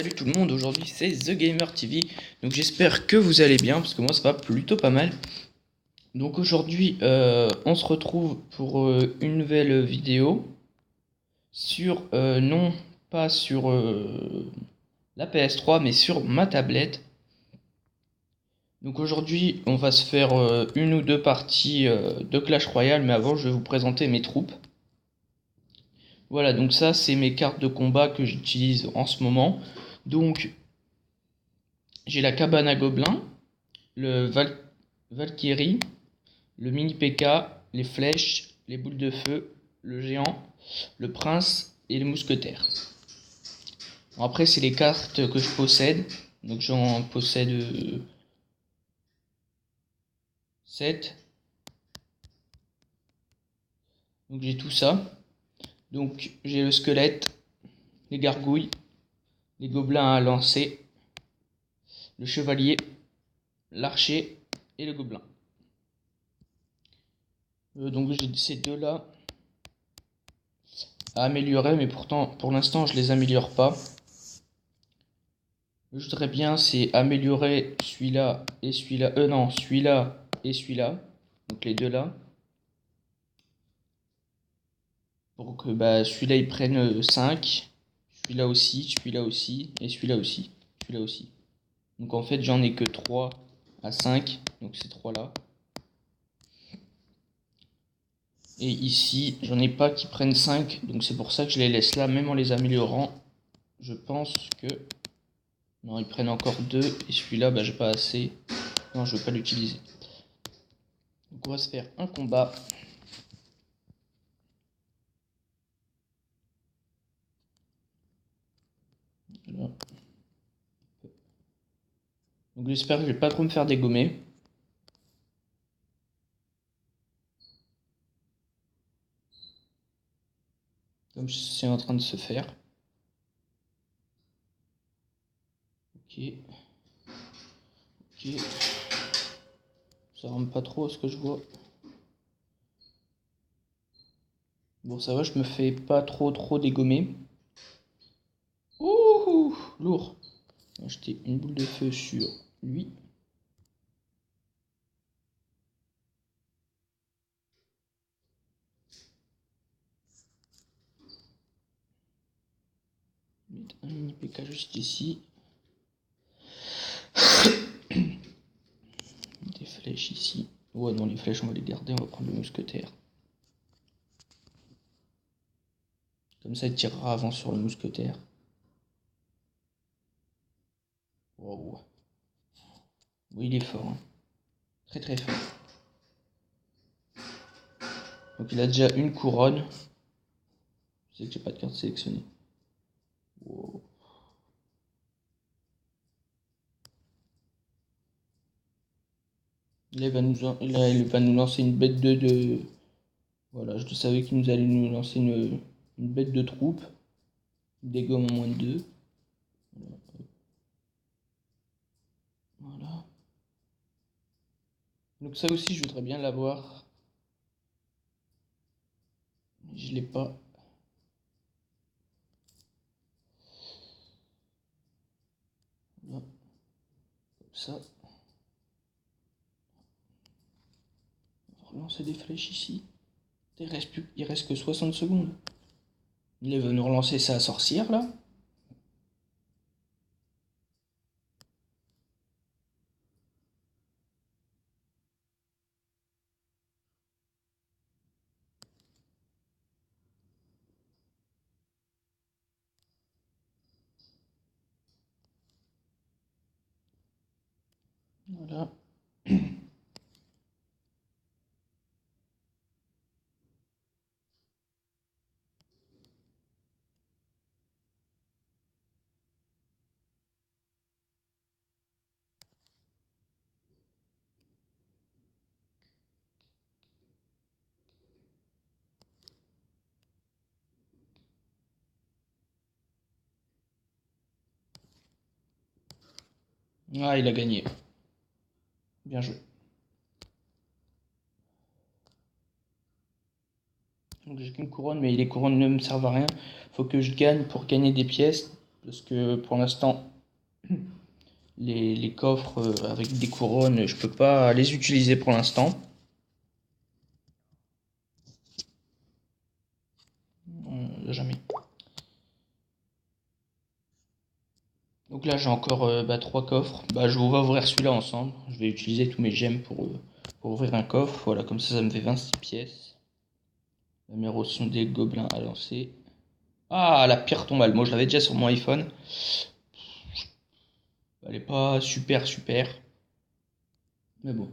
Salut tout le monde, aujourd'hui c'est The Gamer TV, donc j'espère que vous allez bien, parce que moi ça va plutôt pas mal. Donc aujourd'hui on se retrouve pour une nouvelle vidéo sur, non pas sur la PS3 mais sur ma tablette. Donc aujourd'hui on va se faire une ou deux parties de Clash Royale, mais avant je vais vous présenter mes troupes. Voilà, donc ça c'est mes cartes de combat que j'utilise en ce moment. Donc j'ai la cabane à gobelins, le Valkyrie, le mini PK, les flèches, les boules de feu, le géant, le prince et le mousquetaire. Bon, après, c'est les cartes que je possède. Donc j'en possède 7. Donc j'ai tout ça. Donc j'ai le squelette, les gargouilles, les gobelins à lancer, le chevalier, l'archer et le gobelin. Donc j'ai ces deux-là à améliorer, mais pourtant pour l'instant je les améliore pas. Je voudrais bien c'est améliorer celui-là et celui-là. Non, celui-là et celui-là. Donc les deux là. Pour que celui-là il prenne 5. Celui-là aussi, celui-là aussi. Et celui-là aussi. Celui-là aussi. Donc en fait j'en ai que 3 à 5. Donc ces 3 là. Et ici j'en ai pas qui prennent 5. Donc c'est pour ça que je les laisse là. Même en les améliorant. Je pense que... Non, ils prennent encore 2. Et celui-là j'ai pas assez. Non, je veux pas l'utiliser. Donc on va se faire un combat. Voilà. Donc j'espère que je vais pas trop me faire dégommer. Comme c'est en train de se faire. Ok. Ok. Ça rentre pas trop à ce que je vois. Bon, ça va, je me fais pas trop dégommer. Ouh, lourd. On va acheter une boule de feu sur lui. Mettre un mini PK juste ici. Des flèches ici. Ouais, non, les flèches, on va les garder. On va prendre le mousquetaire. Comme ça, il tirera avant sur le mousquetaire. Wow. Oui, il est fort. Hein. Très fort. Donc, il a déjà une couronne. Je sais que j'ai pas de carte sélectionnée. Wow. Là, il va nous lancer une bête de... Voilà, je savais qu'il allait nous lancer une bête de troupe. Dégâts en moins de 2. Voilà. Donc ça aussi, je voudrais bien l'avoir. Je l'ai pas. Voilà. Comme ça. On va relancer des flèches ici. Il reste que 60 secondes. Il va nous relancer sa sorcière là. Voilà. Ah, il a gagné. Bien joué. Donc j'ai qu'une couronne, mais les couronnes ne me servent à rien. Faut que je gagne pour gagner des pièces. Parce que pour l'instant, les coffres avec des couronnes, je peux pas les utiliser pour l'instant. Jamais. Donc là, j'ai encore 3 coffres. Bah, je vais ouvrir celui-là ensemble. Je vais utiliser tous mes gemmes pour ouvrir un coffre. Voilà, comme ça me fait 26 pièces. La numéro sont des gobelins à lancer. Ah, la pierre tombale. Moi, je l'avais déjà sur mon iPhone. Elle est pas super super. Mais bon.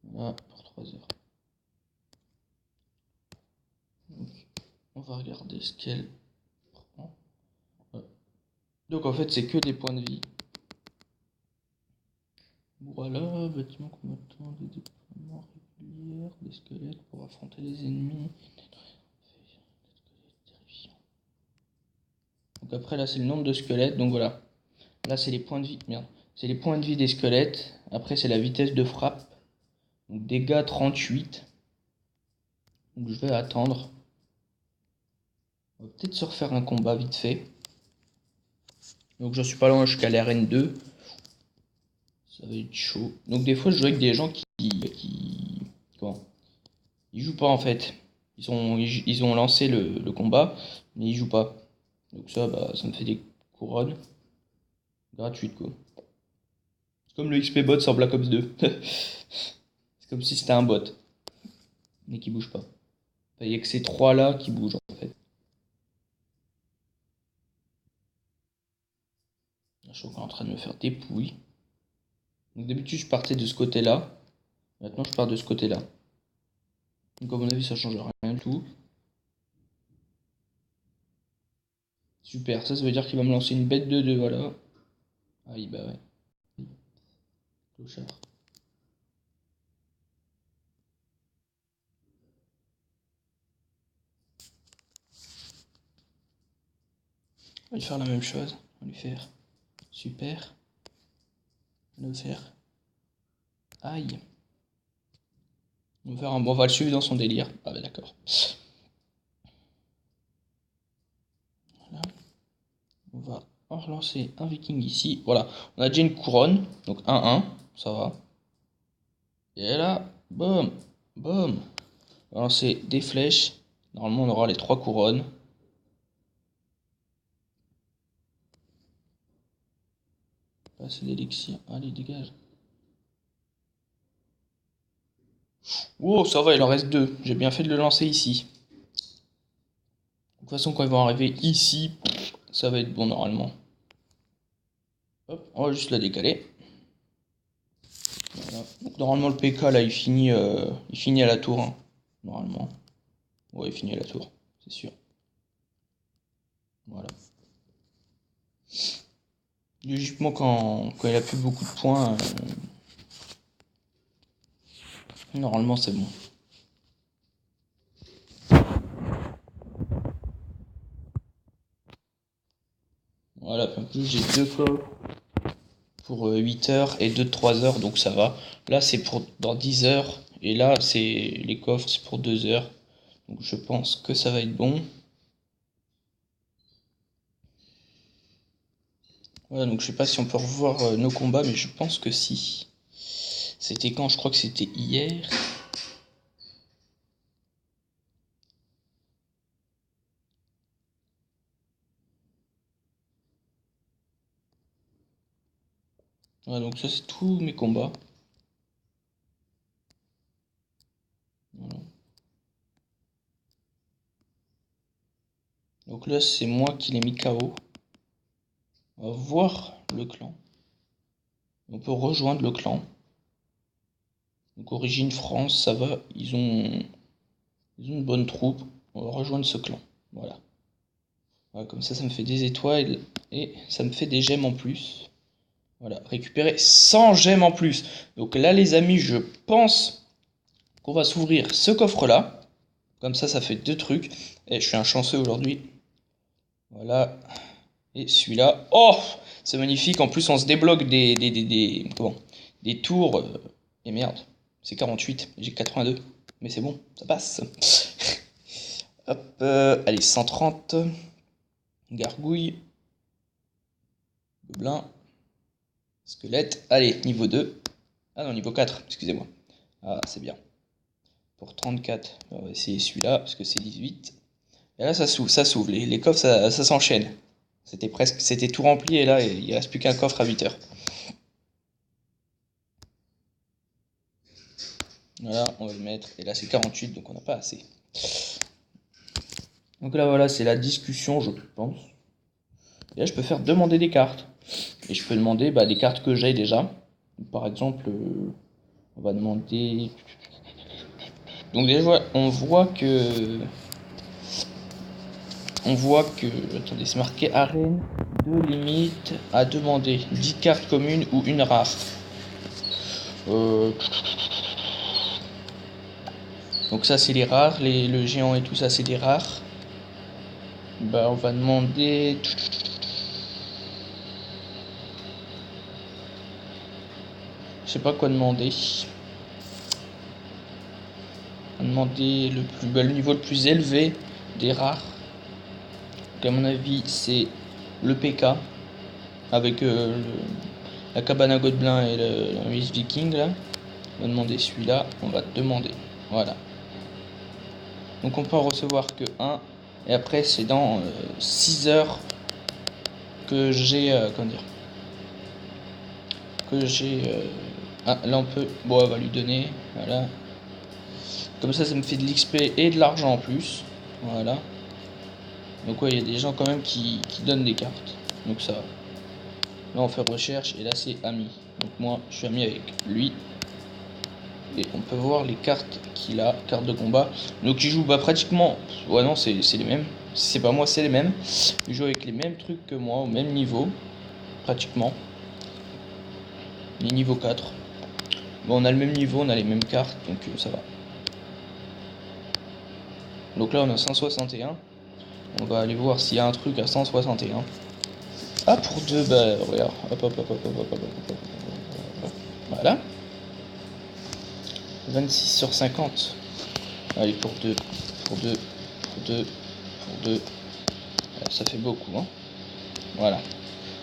Voilà, pour 3 heures. Donc, on va regarder ce qu'elle prend. Voilà. Donc en fait, c'est que des points de vie. Voilà, bâtiment combattant, des déploiements réguliers, des squelettes pour affronter les ennemis. Donc après là c'est le nombre de squelettes, donc voilà. Là c'est les points de vie, merde. C'est les points de vie des squelettes. Après c'est la vitesse de frappe. Donc dégâts 38. Donc je vais attendre. On va peut-être se refaire un combat vite fait. Donc je suis pas loin jusqu'à l'arène 2. Ça va être chaud. Donc des fois je joue avec des gens comment ils jouent pas en fait. Ils ont lancé le combat, mais ils jouent pas. Donc ça, bah, ça me fait des couronnes gratuites quoi. C'est comme le XP bot sur Black Ops 2. C'est comme si c'était un bot, mais qui bouge pas. Il n'y a que ces trois là qui bougent en fait. Je suis encore en train de me faire des pouilles. Donc d'habitude je partais de ce côté là. Maintenant je pars de ce côté là. Donc à mon avis ça change rien du tout. Super, ça veut dire qu'il va me lancer une bête de 2, voilà. Aïe bah ouais. Clochard. On va lui faire la même chose. On va lui faire super. On va lui faire aïe. On va faire un bon, on va le suivre dans son délire. Ah bah d'accord. Voilà. On va en relancer un viking ici. Voilà. On a déjà une couronne. Donc 1-1. Ça va. Et là, boum. Boum. On va lancer des flèches. Normalement on aura les 3 couronnes. Là c'est l'élixir. Allez dégage. Wow, ça va, il en reste 2. J'ai bien fait de le lancer ici. De toute façon, quand ils vont arriver ici, ça va être bon normalement. Hop, on va juste la décaler. Voilà. Donc, normalement, le PK là, il finit à la tour. Hein. Normalement. Ouais, il finit à la tour, c'est sûr. Voilà. Logiquement, quand il a plus beaucoup de points, normalement, c'est bon. Voilà, en plus, j'ai 2 coffres pour 8 heures et 2 de 3 heures, donc ça va. Là, c'est pour dans 10 heures. Et là, c'est les coffres, c'est pour 2 heures. Donc je pense que ça va être bon. Voilà, donc je sais pas si on peut revoir nos combats, mais je pense que si. C'était quand? Je crois que c'était hier. Voilà, donc ça c'est tous mes combats. Voilà. Donc là c'est moi qui l'ai mis KO. On va voir le clan. On peut rejoindre le clan. Donc origine France, ça va. Ils ont une bonne troupe. On va rejoindre ce clan. Voilà. Voilà, comme ça me fait des étoiles et ça me fait des gemmes en plus. Voilà, récupérer 100 gemmes en plus. Donc là les amis, je pense qu'on va s'ouvrir ce coffre-là. Comme ça fait 2 trucs. Et je suis un chanceux aujourd'hui. Voilà. Et celui-là. Oh! C'est magnifique. En plus, on se débloque des tours. Et merde. C'est 48. J'ai 82. Mais c'est bon. Ça passe. Hop. Allez, 130. Gargouille. gobelin. Squelette. Allez, niveau 2. Ah non, niveau 4, excusez-moi. Ah, c'est bien. Pour 34, on va essayer celui-là, parce que c'est 18. Et là, ça s'ouvre. Les coffres, ça s'enchaîne. C'était tout rempli, et là, il reste plus qu'un coffre à 8 heures. Voilà, on va le mettre. Et là, c'est 48, donc on n'a pas assez. Donc là, voilà, c'est la discussion, je pense. Et là, je peux faire demander des cartes. Et je peux demander des cartes que j'ai déjà. Par exemple, on va demander... Donc déjà, on voit que... Attendez, c'est marqué arène de limite à demander. 10 cartes communes ou une rare. Donc ça, c'est les rares. Le géant et tout ça, c'est des rares. On va demander... Je sais pas quoi demander. On va demander le niveau le plus élevé des rares. Donc à mon avis, c'est le PK. Avec la cabane à gobelins et le Miss Viking là. On va demander celui-là. On va demander. Voilà. Donc on peut en recevoir que 1. Et après c'est dans 6 heures que j'ai... comment dire, que j'ai... Ah là on peut... Bon, on va lui donner. Voilà. Comme ça me fait de l'XP et de l'argent en plus. Voilà. Donc ouais, il y a des gens quand même qui donnent des cartes. Donc ça va. Là on fait recherche et là c'est ami. Donc moi je suis ami avec lui. Et on peut voir les cartes qu'il a, cartes de combat. Donc il joue pratiquement... Ouais non, c'est les mêmes. Si c'est pas moi, c'est les mêmes. Il joue avec les mêmes trucs que moi, au même niveau. Pratiquement. Les niveaux 4. Bon, on a le même niveau, on a les mêmes cartes, donc ça va. Donc là on a 161. On va aller voir s'il y a un truc à 161. Ah, pour 2, regarde. Hop. Voilà. 26 sur 50. Allez, pour 2. Ça fait beaucoup, hein. Voilà.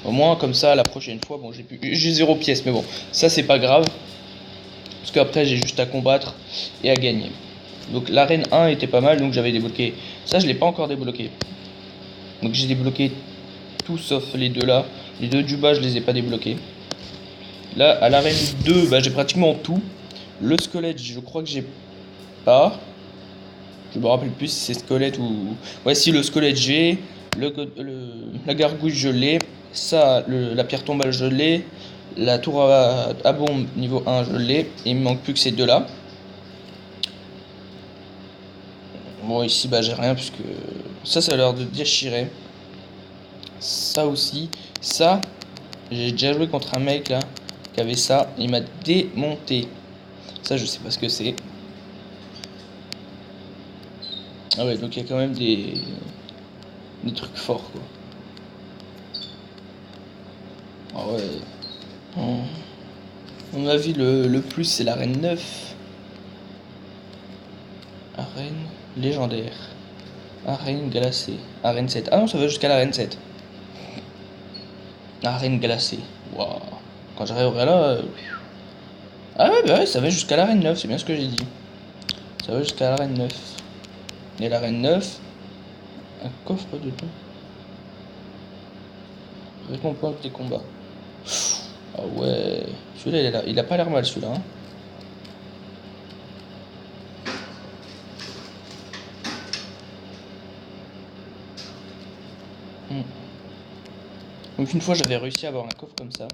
Au moins, comme ça, la prochaine fois, bon, j'ai 0 pièce, mais bon, ça c'est pas grave. Parce qu'après, j'ai juste à combattre et à gagner. Donc l'arène 1 était pas mal, donc j'avais débloqué. Ça, je l'ai pas encore débloqué. Donc j'ai débloqué tout sauf les deux là. Les deux du bas, je les ai pas débloqués. Là, à l'arène 2, j'ai pratiquement tout. Le squelette, je crois que j'ai pas. Je me rappelle plus si c'est squelette ou... Ouais, si, le squelette j'ai. La gargouille, je l'ai. Ça, la pierre tombale, je l'ai. La tour à bombe niveau 1, je l'ai. Et il me manque plus que ces deux là. Bon, ici, j'ai rien puisque... Ça a l'air de déchirer. Ça aussi. Ça, j'ai déjà joué contre un mec là qui avait ça. Il m'a démonté. Ça, je sais pas ce que c'est. Ah ouais, donc il y a quand même des trucs forts quoi. Ah ouais. À mon avis, le plus c'est l'arène 9. Arène légendaire. Arène glacée. Arène 7. Ah non, ça va jusqu'à l'arène 7. Arène glacée. Waouh. Quand j'arriverai là... Ah ouais, ça va jusqu'à l'arène 9, c'est bien ce que j'ai dit. Ça va jusqu'à l'arène 9. Et l'arène 9... Un coffre de tout. Récompense des combats. Ah ouais. Celui-là, il a pas l'air mal celui-là. Hein. Donc une fois j'avais réussi à avoir un coffre comme ça.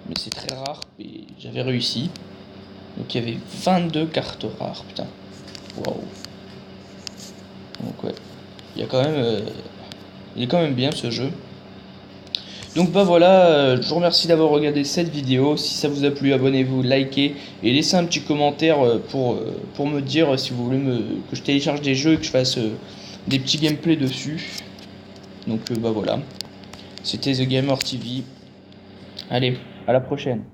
Mais c'est très rare. Et j'avais réussi. Donc il y avait 22 cartes rares. Putain. Waouh. Donc ouais. Il y a quand même... il est quand même bien ce jeu. Donc voilà, je vous remercie d'avoir regardé cette vidéo. Si ça vous a plu, abonnez-vous, likez et laissez un petit commentaire pour me dire si vous voulez que je télécharge des jeux et que je fasse des petits gameplays dessus. Donc voilà, c'était The Gamer TV. Allez, à la prochaine.